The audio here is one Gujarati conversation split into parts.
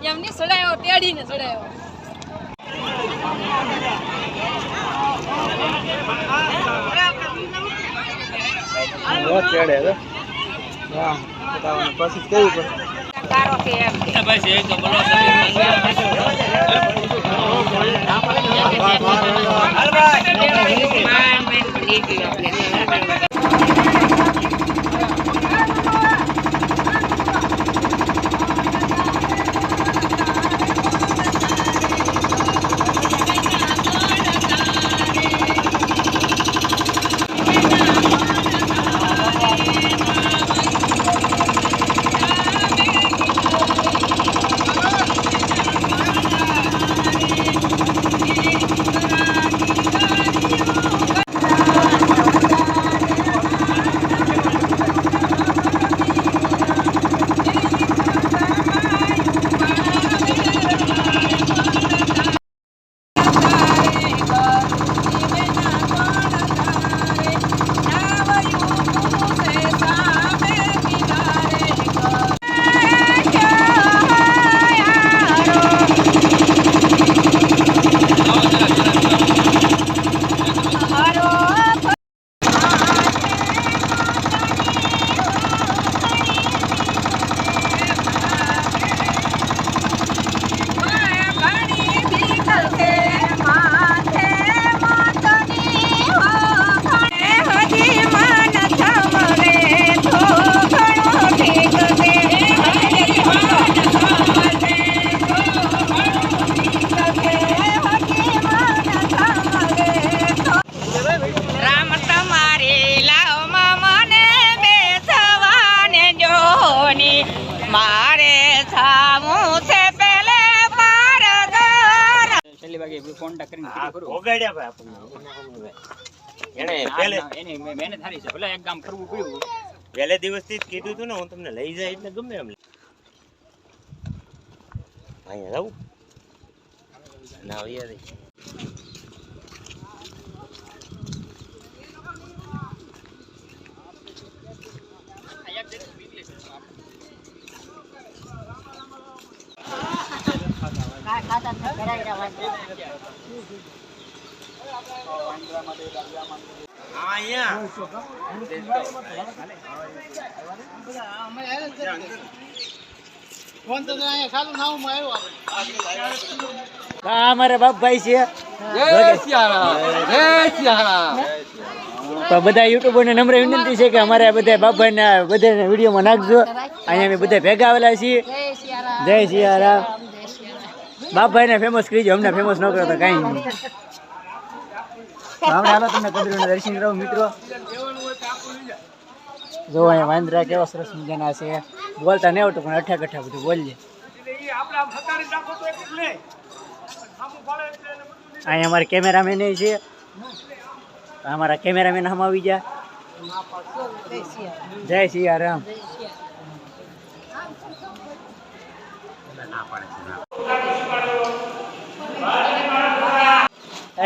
એમની સડાયો ટેડીને સડાયો પછી કેવું પડે કારો કે એમ બસ એક તો બોલો હાલ ભાઈ કોન્ટેક્ટ કરીને ઓગાડ્યા ભાઈ આપણને એને પહેલે એને મહેનત હારી છે ભલે એક કામ કરવું પડ્યું પહેલે દિવસથી જ કીધું હતું ને હું તમને લઈ જાય એટલે ગમે એમ અહીંયા જાવ ના આવ્યા રે અમારે બાપભાઈ છે તો બધા યુટ્યુબર ને નમ્ર વિનંતી છે કે અમારે બધા બાપભાઈ ને બધા વિડીયોમાં નાખજો. અહીંયા અમે બધા ભેગા આવેલા છીએ. જય સિયારામ. બાપભાઈ ને ફેમસ કરીજો, અમને ફેમસ ન કરો તો કઈ નહીં. આપણે હાલો તમને કબીરના દર્શન કરો મિત્રો. જો અહીંયા વાંદરા કેવા સરસ મજાના છે. બોલતા નહીં આવતું પણ અઠા કઠા બધું બોલીએ. અહીંયા અમારે કેમેરામેન છે. અમારા કેમેરામેન આમ આવી ગયા. જય સિયારામ.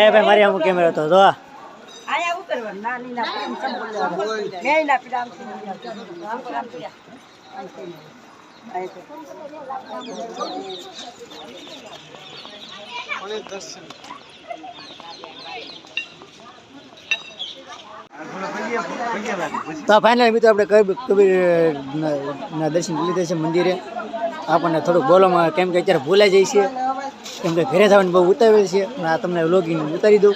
એ ભાઈ મારી આમ કેમેરા તો જો આયા ઉતરવા નાની ના પ્રેમ સંબોલ મે ના પ્રેમ તો ફાઇનલ મિત્રો આપણે કબીર ના દર્શન લીધા છે મંદિરે. આપણને થોડુંક બોલવામાં કેમ કે અત્યારે ભૂલાઈ જાય છે, કેમ કે ઘરે થવાની બહુ ઉતાવેલ છે. આ તમને લોગિન ઉતારી દઉં.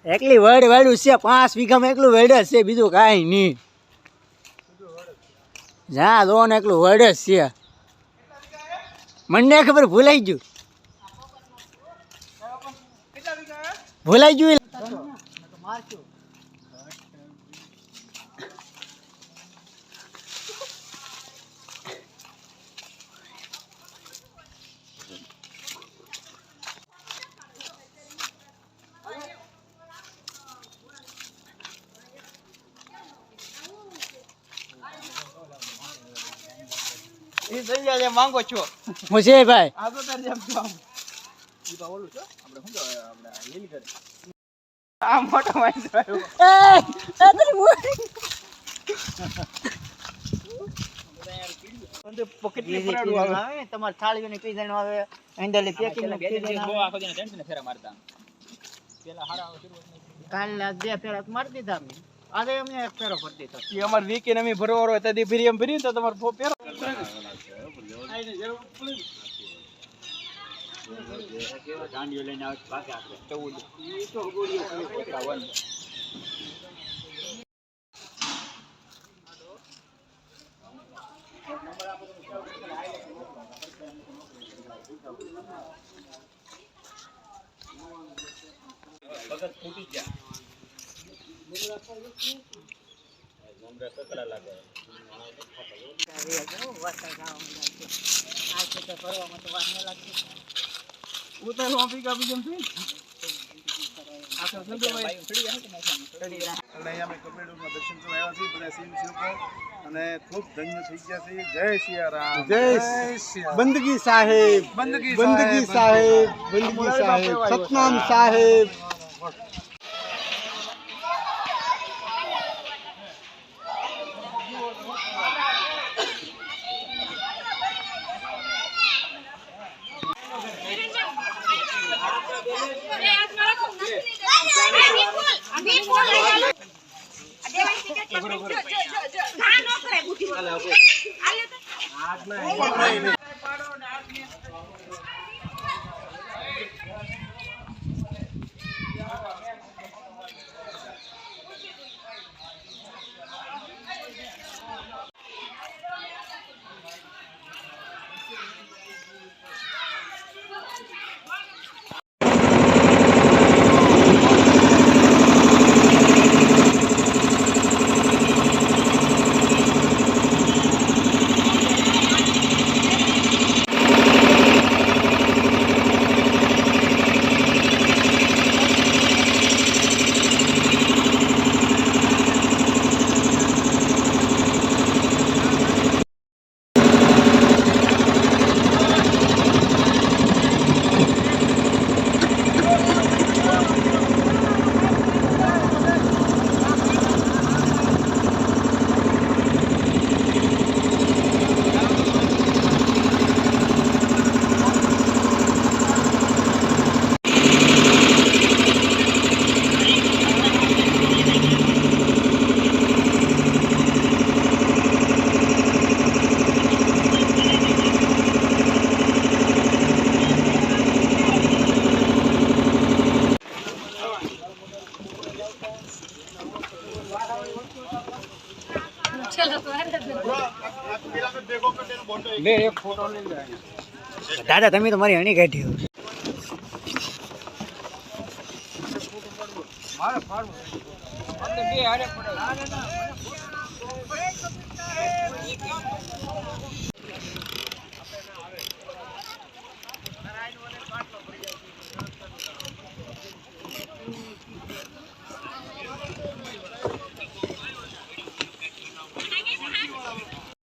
એકલી વડ વાડું છે, 5 વીઘામાં એકલું વડ જ છે, બીજું કાંઈ નહીં. જા દો ને એકલું વડ જ છે. મને ખબર ભૂલાઈ ગયું. મારશું એ દઈ જાય માંગો છો મુજે ભાઈ આ તો તાર જેમ છો ઈ તો ઓલું છો આપણે શું કહેવાય આપણે લીલ કરે આ મોટો માઈસ આવ્યો પોકેટલી પરાડું આવે તમાર થાળીઓની પીઝાનો આવે હેન્ડલ પેકિંગ બહુ આખો દિન ટેન્શન ફેરા મારતા પેલા હારા શરૂઆત નહીં કાલ બે ફેરા મારી દીધા અમે આજે અમને એક ફેરો કરી દીધો ઈ અમાર વીકેન્ડ અમે ભરવાનો હોય તદી ફરી એમ ભર્યું તો તમાર ફેરો ગાંડીઓ લઈને આવે બાકી આપણે 14 ઈ તો ગોળીઓ 51 વખત ફૂટી ગયા કકડા લાગે ઉતારો આફ્રિકા બીજમ થઈ આખો સંજયભાઈ ફડી ગયા કે નાખી અને અહીંયા અમે કમેડુમાં દર્શન કરવા આવ્યા છીએ બધા સિંહ લોકો અને ખૂબ ધન્ય થઈ ગયા છે જય સિયારામ જય બંદગી સાહેબ બંદગી સાહેબ બંદગી સાહેબ સતનામ સાહેબ લે એક ફોટો લઈ લે દાદા તમે તો મારી હણી કાઢી મારે ફાડવું આપણે બે હારે પડે